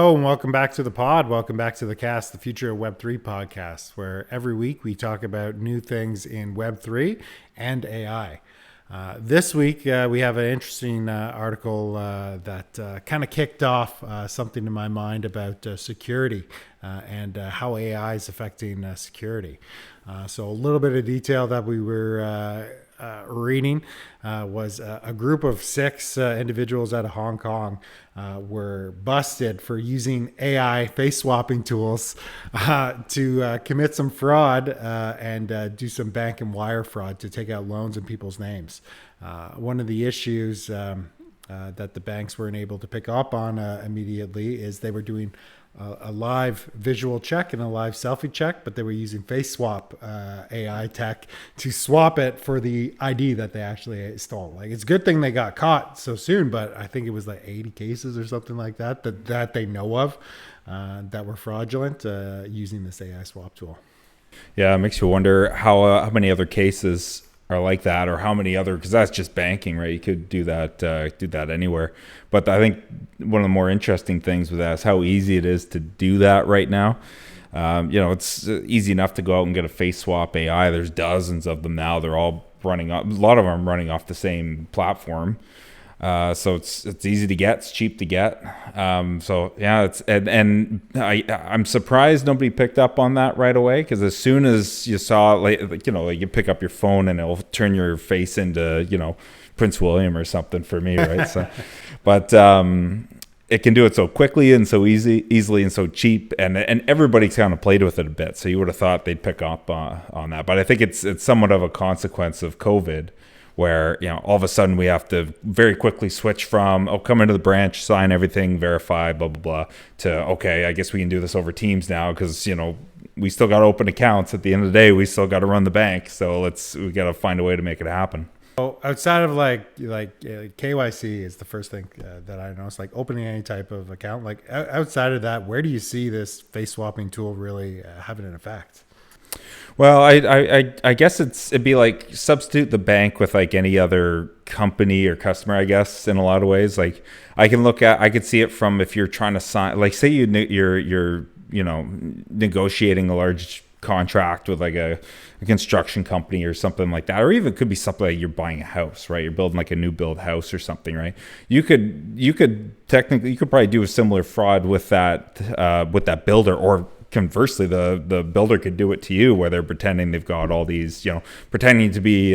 Hello and welcome back to the pod. Welcome back to the cast, the Future of Web3 podcast, where every week we talk about new things in Web3 and AI. This week we have an interesting article that kind of kicked off something in my mind about security and how AI is affecting security. So a little bit of detail that we were reading was a group of 6 individuals out of Hong Kong were busted for using AI face swapping tools to commit some fraud and do some bank and wire fraud to take out loans in people's names. One of the issues that the banks weren't able to pick up on immediately is they were doing a live visual check and a live selfie check, but they were using face swap AI tech to swap it for the ID that they actually stole. Like, it's a good thing they got caught so soon, but I think it was like 80 cases or something like that they know of that were fraudulent using this AI swap tool. Yeah, it makes you wonder how many other cases are like that, or how many other, because that's just banking, right? You could do that anywhere. But I think one of the more interesting things with that is how easy it is to do that right now. It's easy enough to go out and get a face swap AI. There's dozens of them now. They're all running off, a lot of them running off the same platform. So it's easy to get, it's cheap to get. I'm surprised nobody picked up on that right away, because as soon as you saw it, like you pick up your phone and it'll turn your face into, Prince William or something for me, right? So, but it can do it so quickly and so easily and so cheap, and everybody's kind of played with it a bit. So you would have thought they'd pick up on that, but I think it's somewhat of a consequence of COVID, where all of a sudden we have to very quickly switch from come into the branch, sign everything, verify, blah blah blah, to okay, I guess we can do this over Teams now, because we still got to open accounts. At the end of the day, we still got to run the bank, so we got to find a way to make it happen. So outside of like KYC is the first thing that I noticed, like opening any type of account. Like outside of that, where do you see this face swapping tool really having an effect? Well, I guess it'd be like substitute the bank with like any other company or customer, I guess, in a lot of ways. Like I could see it from if you're trying to sign, like say you're negotiating a large contract with like a construction company or something like that, or even it could be something like you're buying a house, right? You're building like a new build house or something, right? You could probably do a similar fraud with that builder, or conversely, the builder could do it to you, where they're pretending they've got all these, pretending to be,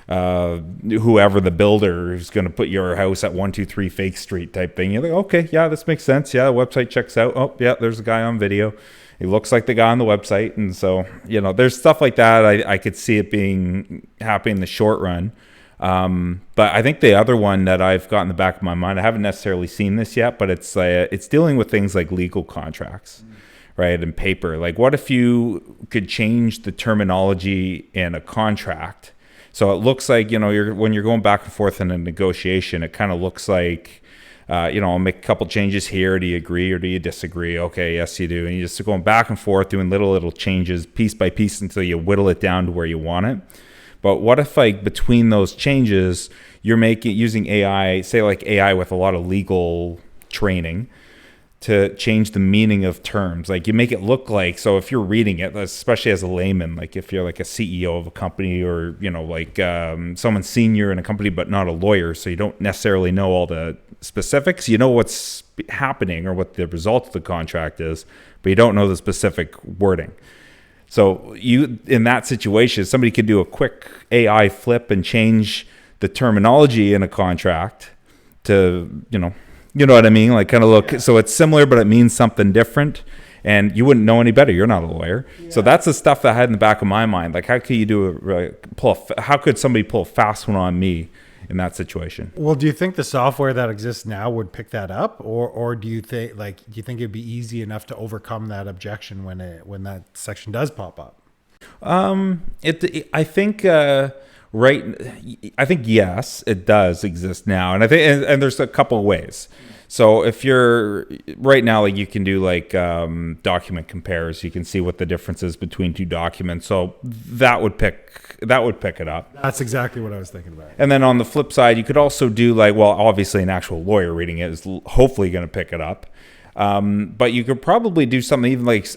whoever the builder who's going to put your house at 123 Fake Street type thing. You're like, okay, yeah, this makes sense. Yeah, the website checks out. Oh, yeah, there's a guy on video. He looks like the guy on the website. And so, there's stuff like that. I could see it being happening in the short run. But I think the other one that I've got in the back of my mind, I haven't necessarily seen this yet, but it's dealing with things like legal contracts. Right, and paper. Like, what if you could change the terminology in a contract, so it looks like when you're going back and forth in a negotiation, it kind of looks like I'll make a couple changes here. Do you agree or do you disagree? Okay, yes, you do. And you're just going back and forth, doing little changes piece by piece until you whittle it down to where you want it. But what if, like, between those changes, you're using AI, say like AI with a lot of legal training, to change the meaning of terms. Like, you make it look like, so if you're reading it, especially as a layman, like if you're like a CEO of a company, or someone senior in a company but not a lawyer, so you don't necessarily know all the specifics, what's happening or what the result of the contract is, but you don't know the specific wording. So in that situation, somebody could do a quick AI flip and change the terminology in a contract to you know what I mean? Like, kind of look, so it's similar, but it means something different, and you wouldn't know any better. You're not a lawyer. Yeah. So that's the stuff that I had in the back of my mind. Like, how could you how could somebody pull a fast one on me in that situation? Well, do you think the software that exists now would pick that up, or do you think it'd be easy enough to overcome that objection when that section does pop up? I think yes, it does exist now, and I think and there's a couple of ways. So if you're right now, like, you can do like document compares. You can see what the difference is between two documents. So that would pick it up. That's exactly what I was thinking about. And then on the flip side, you could also do obviously an actual lawyer reading it is hopefully going to pick it up. But you could probably do something even like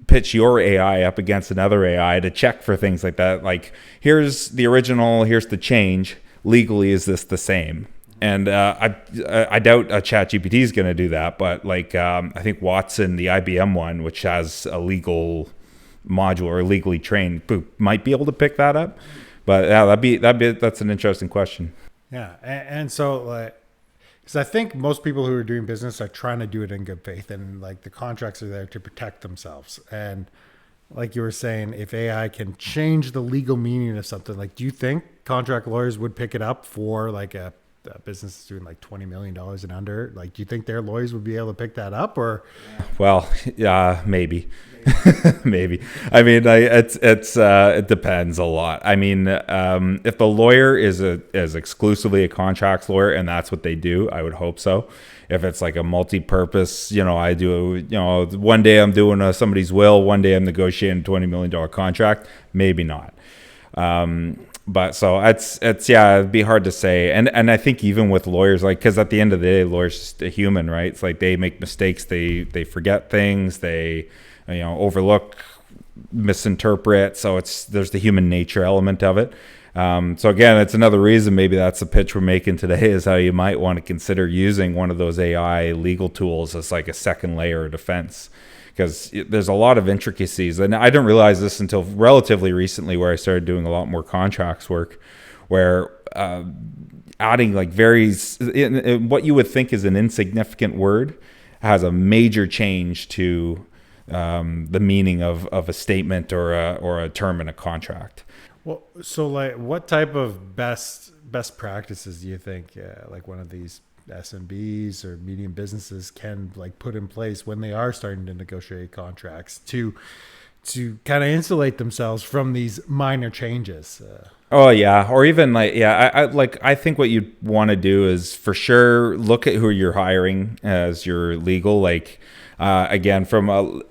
pitch your AI up against another AI to check for things like that. Like, here's the original, here's the change. Legally, is this the same? And I doubt a ChatGPT is going to do that. But like, I think Watson, the IBM one, which has a legal module or legally trained, might be able to pick that up. But yeah, that's an interesting question. Yeah, and so like, because I think most people who are doing business are trying to do it in good faith, and like the contracts are there to protect themselves. And like you were saying, if AI can change the legal meaning of something, like, do you think contract lawyers would pick it up for like a business that's doing like $20 million and under? Like, do you think their lawyers would be able to pick that up? Or well, yeah, maybe. Maybe. I mean, it depends a lot. I mean, if the lawyer is exclusively a contracts lawyer and that's what they do, I would hope so. If it's like a multi-purpose, I do, one day I'm doing somebody's will, one day I'm negotiating a $20 million contract, maybe not. But so it'd be hard to say. And I think even with lawyers, like, because at the end of the day, lawyers just a human, right? It's like they make mistakes, they forget things, they overlook, misinterpret. So there's the human nature element of it. So again, it's another reason maybe that's the pitch we're making today, is how you might want to consider using one of those AI legal tools as like a second layer of defense, because there's a lot of intricacies. And I didn't realize this until relatively recently, where I started doing a lot more contracts work, where adding like what you would think is an insignificant word has a major change to the meaning of a statement or a term in a contract. well, so like, what type of best practices do you think like one of these SMBs or medium businesses can like put in place when they are starting to negotiate contracts to kind of insulate themselves from these minor changes? Oh yeah, or even like, yeah, I think what you'd want to do is for sure look at who you're hiring as your legal. Like, again, from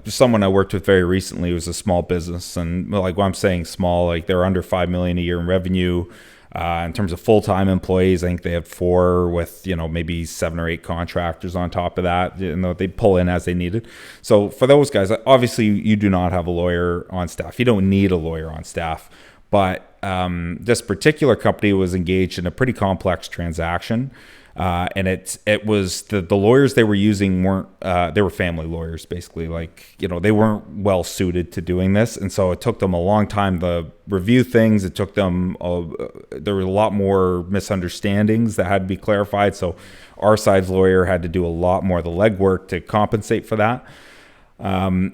someone I worked with very recently, was a small business, and like, when I'm saying small, like they're under $5 million a year in revenue. In terms of full-time employees, I think they have 4 with, maybe 7 or 8 contractors on top of that. They pull in as they needed. So for those guys, obviously you do not have a lawyer on staff. You don't need a lawyer on staff. But this particular company was engaged in a pretty complex transaction. And it was the lawyers they were using they were family lawyers, basically. Like, they weren't well suited to doing this. And so it took them a long time to review things. It took them, there were a lot more misunderstandings that had to be clarified. So our side's lawyer had to do a lot more of the legwork to compensate for that.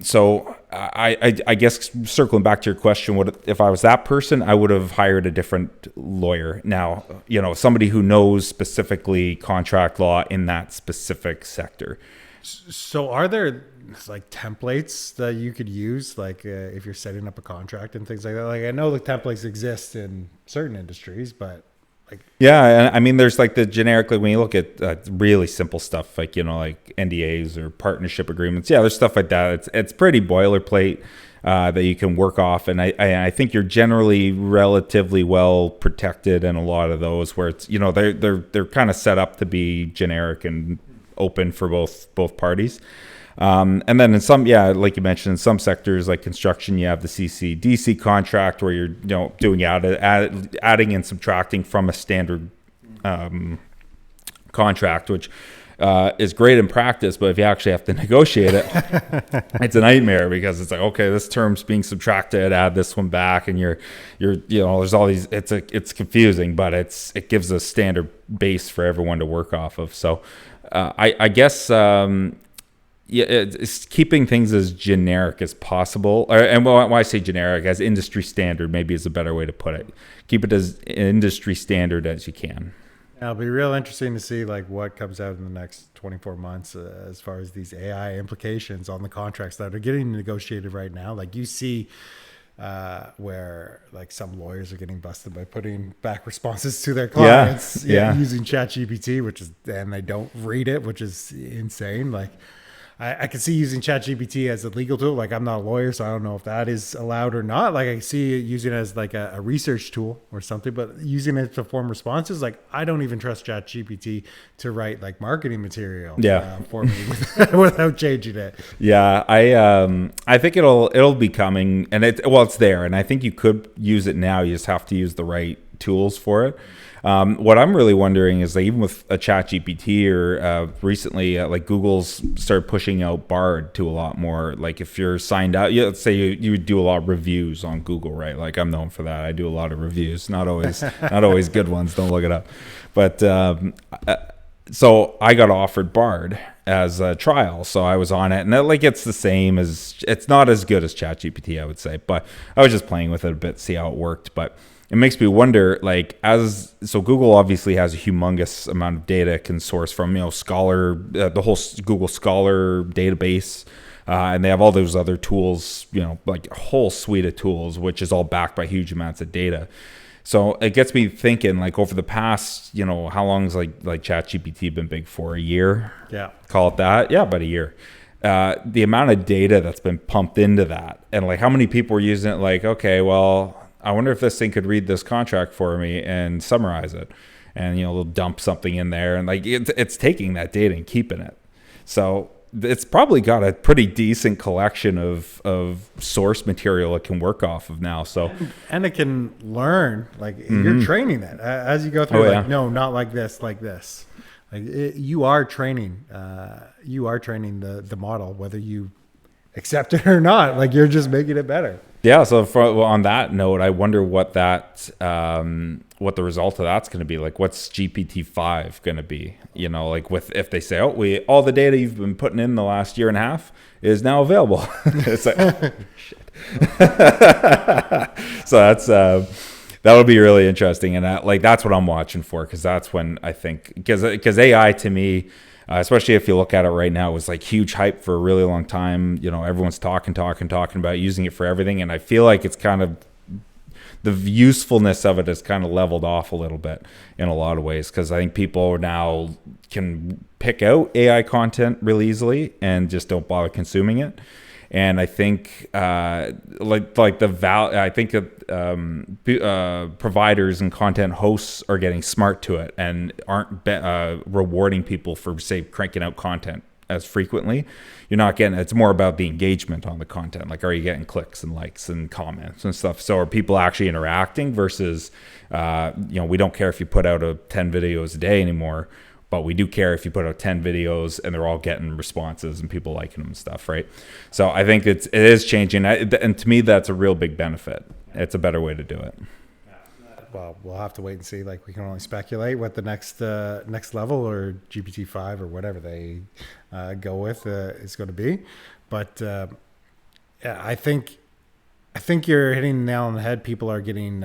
So I guess circling back to your question, if I was that person, I would have hired a different lawyer. Now, somebody who knows specifically contract law in that specific sector. So are there like templates that you could use, like if you're setting up a contract and things like that? Like, I know the templates exist in certain industries, but yeah, I mean, there's like the generic, like when you look at really simple stuff, like, like NDAs or partnership agreements. Yeah, there's stuff like that. It's pretty boilerplate that you can work off. And I think you're generally relatively well protected in a lot of those, where it's, they're kind of set up to be generic and open for both parties. And then in some, like you mentioned, in some sectors like construction, you have the CC/DC contract, where you're doing adding and subtracting from a standard contract, which is great in practice, but if you actually have to negotiate it, it's a nightmare, because it's like, okay, this term's being subtracted, add this one back, and you're there's all these. It's confusing, but it gives a standard base for everyone to work off of. So I guess. It's keeping things as generic as possible. And when I say generic, as industry standard, maybe is a better way to put it. Keep it as industry standard as you can. It'll be real interesting to see like what comes out in the next 24 months as far as these AI implications on the contracts that are getting negotiated right now. Like, you see where like some lawyers are getting busted by putting back responses to their clients using ChatGPT, and they don't read it, which is insane. Like, I can see using ChatGPT as a legal tool. Like, I'm not a lawyer, so I don't know if that is allowed or not. Like, I see it using it as like a research tool or something, but using it to form responses, like I don't even trust ChatGPT to write like marketing material for me without changing it. Yeah, I think it'll be coming, and it's there, and I think you could use it now. You just have to use the right tools for it. What I'm really wondering is, like, even with a ChatGPT or recently, like Google's started pushing out Bard to a lot more. Like if you're signed out, let's say you do a lot of reviews on Google, right? Like I'm known for that. I do a lot of reviews, not always good ones. Don't look it up. But so I got offered Bard as a trial, so I was on it, and it's the same it's not as good as ChatGPT, I would say, but I was just playing with it a bit, see how it worked. But it makes me wonder, so Google obviously has a humongous amount of data it can source from, Scholar, the whole Google Scholar database, and they have all those other tools, like a whole suite of tools, which is all backed by huge amounts of data. So it gets me thinking, like over the past, how long has like ChatGPT been big for? A year? Yeah. Call it that? Yeah, about a year. The amount of data that's been pumped into that, and like how many people are using it, like, okay, well, I wonder if this thing could read this contract for me and summarize it, and they'll dump something in there, and like it's taking that data and keeping it. So it's probably got a pretty decent collection of source material it can work off of now. So and it can learn, like you're training it as you go through. No, not like this, like this. Like you are training the model, whether you accept it or not. Like you're just making it better. Yeah. So on that note, I wonder what what the result of that's going to be. Like, what's GPT-5 going to be? Like if they say, all the data you've been putting in the last year and a half is now available. It's like, shit. So that would be really interesting, and that's what I'm watching for, because that's when I think, because AI to me, especially if you look at it right now, was like huge hype for a really long time. Everyone's talking about using it for everything, and I feel like it's kind of, the usefulness of it has kind of leveled off a little bit in a lot of ways, because I think people now can pick out AI content really easily and just don't bother consuming it. And I think I think providers and content hosts are getting smart to it and aren't rewarding people for, say, cranking out content as frequently. You're not getting, it's more about the engagement on the content. Like, are you getting clicks and likes and comments and stuff? So are people actually interacting versus, we don't care if you put out 10 videos a day anymore, but we do care if you put out 10 videos and they're all getting responses and people liking them and stuff, right? So I think it is changing. And to me, that's a real big benefit. It's a better way to do it. Well, we'll have to wait and see. Like, we can only speculate what the next level, or GPT-5 or whatever they go with is going to be. But I think you're hitting the nail on the head. People are getting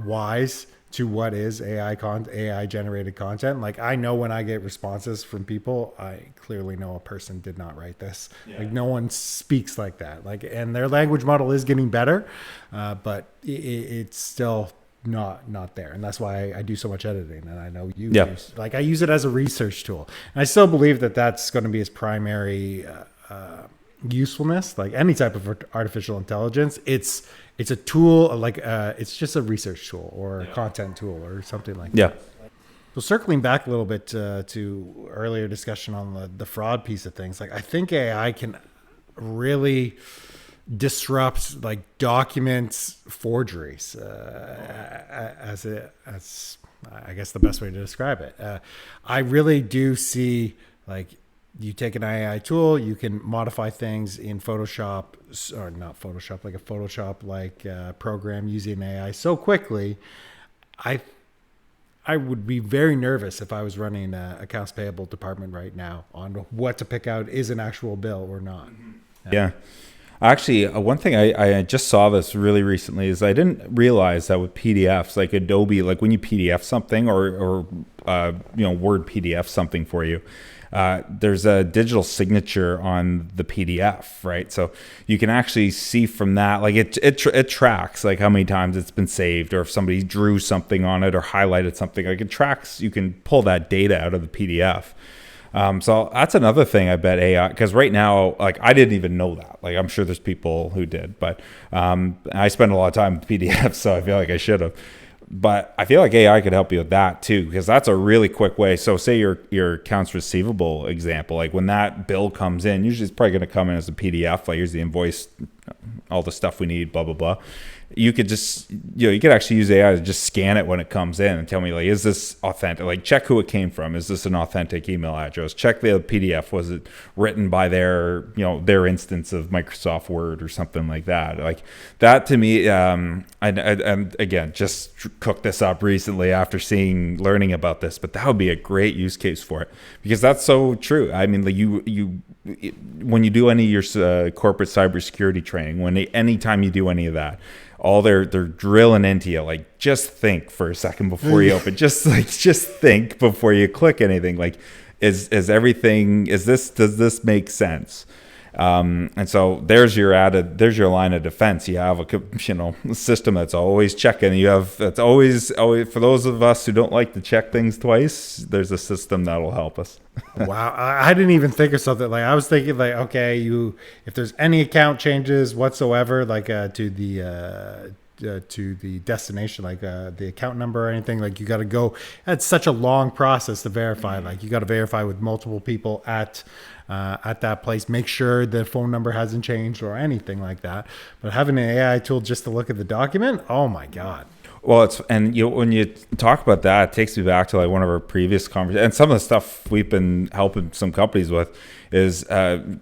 wise to what is AI generated content. Like, I know when I get responses from people, I clearly know a person did not write this. Yeah. Like, no one speaks like that. Like, and their language model is getting better, but it's still not there. And that's why I do so much editing. And I know you use, like, I use it as a research tool. And I still believe that that's going to be its primary usefulness. Like any type of artificial intelligence, it's a tool, like it's just a research tool or a content tool or something like that. So circling back a little bit to earlier discussion on the fraud piece of things, like I think AI can really disrupt like documents forgeries as I guess the best way to describe it. I really do see, like, you take an AI tool, you can modify things in Photoshop, or not Photoshop, like a Photoshop program using AI so quickly. I would be very nervous if I was running an accounts payable department right now on what to pick out is an actual bill or not. Yeah. Actually, one thing I just saw this really recently is I didn't realize that with PDFs, like Adobe, like when you PDF something or Word PDF something for you, there's a digital signature on the PDF, right? So you can actually see from that, like it tracks like how many times it's been saved, or if somebody drew something on it or highlighted something, like it tracks. You can pull that data out of the PDF. So that's another thing I bet AI, because right now, like I didn't even know that. Like I'm sure there's people who did, but I spend a lot of time with PDFs, so I feel like I should have. But I feel like AI could help you with that too, because that's a really quick way. So say your accounts receivable example, like when that bill comes in, usually it's probably going to come in as a PDF. Like here's the invoice, all the stuff we need, blah, blah, blah. You could just, you could actually use AI to just scan it when it comes in and tell me like, is this authentic? Like check who it came from. Is this an authentic email address? Check the PDF. Was it written by their instance of Microsoft Word or something like that? Like that to me, and again, just cooked this up recently after learning about this, but that would be a great use case for it, because that's so true. I mean, like when you do any of your corporate cybersecurity training, anytime you do any of that, all they're drilling into you, like just think for a second before you open, just think before you click anything. Like, does this make sense? And so there's your line of defense. You have a system that's always checking. That's always for those of us who don't like to check things twice, there's a system that'll help us. Wow, I didn't even think of something like, I was thinking like, okay, if there's any account changes whatsoever, like to the destination, like the account number or anything, like you got to go. It's such a long process to verify. Like you got to verify with multiple people at that place, make sure the phone number hasn't changed or anything like that. But having an AI tool just to look at the document, oh my God. Well, when you talk about that, it takes me back to like one of our previous conversations, and some of the stuff we've been helping some companies with is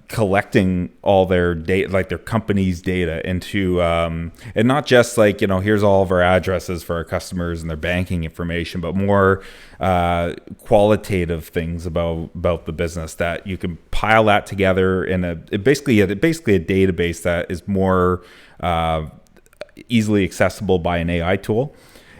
collecting all their data, like their company's data into, and not just like, here's all of our addresses for our customers and their banking information, but more qualitative things about the business, that you can pile that together in basically a database that is more easily accessible by an AI tool,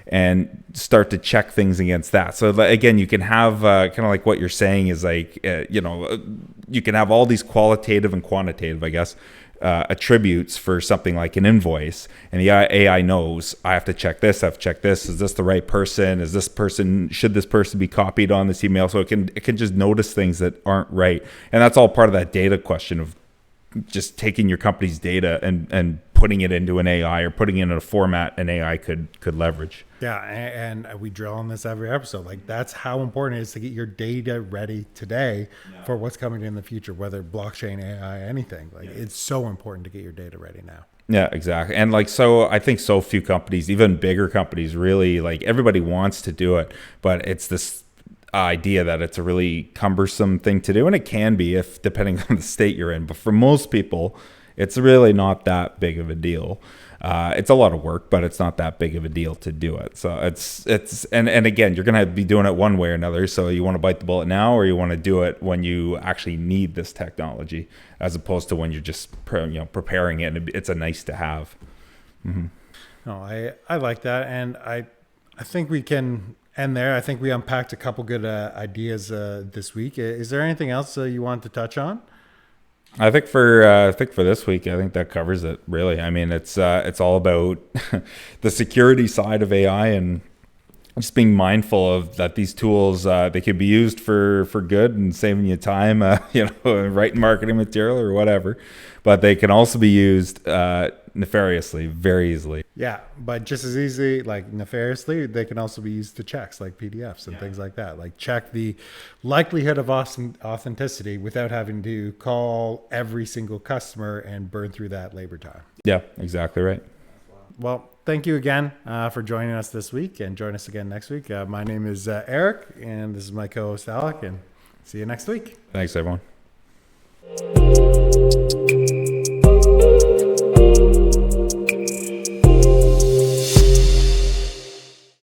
and start to check things against that. So again, you can have kind of like what you're saying is like, you can have all these qualitative and quantitative, I guess, attributes for something like an invoice, and the AI knows I have to check this. I have to check this. Is this the right person? Should this person be copied on this email? So it can just notice things that aren't right, and that's all part of that data question of just taking your company's data and putting it into an AI, or putting it in a format an AI could leverage. Yeah, and we drill on this every episode. Like that's how important it is to get your data ready today for what's coming in the future, whether blockchain, AI, anything. Like it's so important to get your data ready now. Yeah, exactly. And like, so I think so few companies, even bigger companies, really, like everybody wants to do it, but it's this idea that it's a really cumbersome thing to do, and it can be depending on the state you're in, but for most people it's really not that big of a deal. It's a lot of work, but it's not that big of a deal to do it. So and again, you're gonna be doing it one way or another, so you want to bite the bullet now, or you want to do it when you actually need this technology, as opposed to when you're just preparing it and it's a nice to have. Mm-hmm. No, I like that, and I think we can end there. I think we unpacked a couple good ideas this week. Is there anything else you want to touch on? I think for this week, I think that covers it. Really, I mean, it's all about the security side of AI, and just being mindful of that these tools, they can be used for good and saving you time, writing marketing material or whatever, but they can also be used nefariously, very easily. Yeah, but just as easily, like nefariously, they can also be used to checks like PDFs and things like that. Like check the likelihood of authenticity without having to call every single customer and burn through that labor time. Yeah, exactly right. Well, thank you again for joining us this week, and join us again next week. My name is Eric, and this is my co-host Aleck, and see you next week. Thanks, everyone.